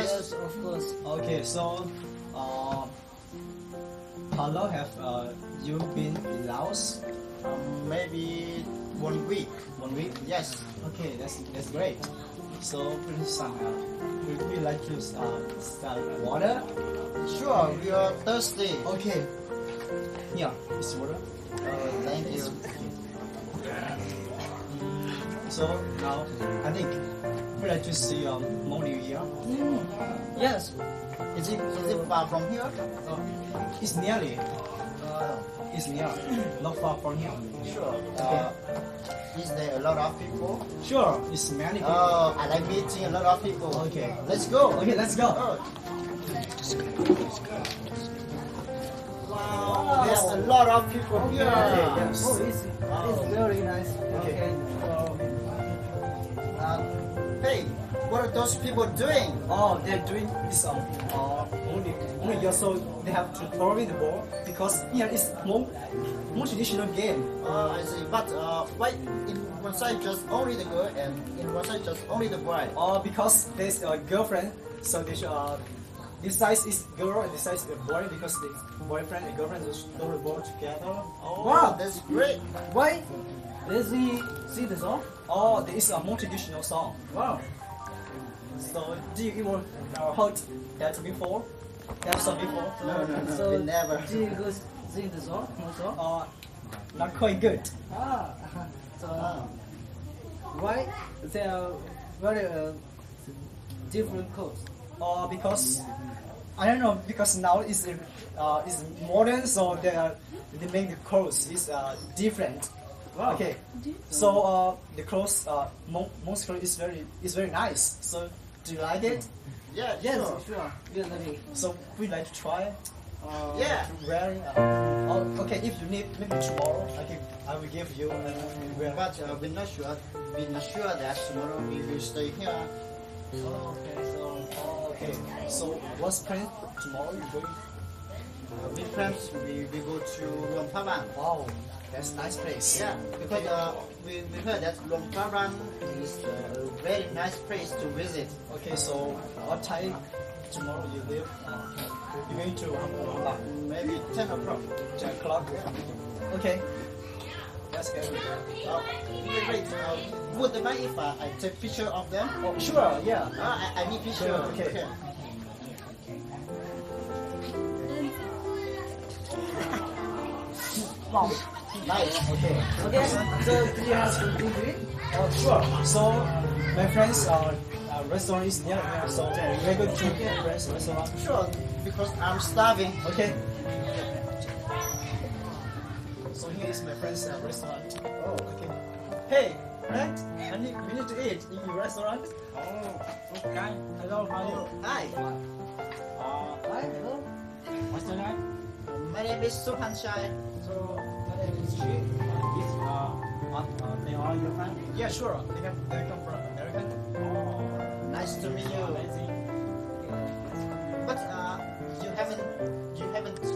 Yes, of course. Okay, so how long have you been in Laos? Maybe 1 week. 1 week? Yes. Okay, that's great. So, Prince, would you like to start water? Sure, we are thirsty. Okay. Yeah, it's water. Thank you. So now, I think we'd like to see Hmong New Year. Yes. Is it far from here? It's nearly. It's near, not far from here. Sure. Is there a lot of people? Sure, it's many people. Oh, I like meeting a lot of people. Okay. Let's go. Okay, let's go. Oh. Wow, there's a lot of people here. Yes. Oh, it's very nice. Okay. Hey, what are those people doing? Oh, they're doing this only year, so they have to throw the ball because here is more traditional game. I see. But why in one side just only the girl and in one side just only the boy? Because there's a girlfriend, so they should, this side is girl and this side is the boy because the boyfriend and girlfriend just throw the ball together. Oh, Wow. that's great. Why? Does he see the song? Oh, there is a more traditional song. Wow. So do you even heard that before? That song before? No, So we never. do you go sing the song? No song? Not quite good. So Ah. why they are very different codes? Because I don't know, because now is modern, so they make the clothes is different. Wow. Okay, so the clothes most clothes is very nice. So do you like it? Yeah, Yes, sure. sure. You're loving. So we like to try. Yeah. To wear. Okay, if you need, maybe tomorrow I will give you and you wear. But we're not sure. We're not sure that tomorrow we will stay here. Okay. So what's planned tomorrow? You going? With friends, we go to Luang Prabang. Wow, that's nice place. Yeah, because we heard that Luang Prabang is a very nice place to visit. Okay, so what time tomorrow you leave? You're going to Maybe 10 o'clock. 10 o'clock? Okay. That's good. Wait, would it mind if I take picture of them? Oh, sure, yeah. I need picture. Sure, okay. Wow. Nice. Okay. Okay. So do you have something to eat? Oh, sure. So my friend's restaurant is near here, so we're going to the restaurant. Sure, because I'm starving. Okay. So here is my friend's restaurant. Oh, okay. Hey, friend, we need to eat in your restaurant. Oh, okay. Hello, how are you? Hi, Hi, hello. What's your name? my name is Supan Shai. So, my name is Chi. They are your friends? Yeah, sure. They come from American. Oh, Nice to meet you. amazing. But you haven't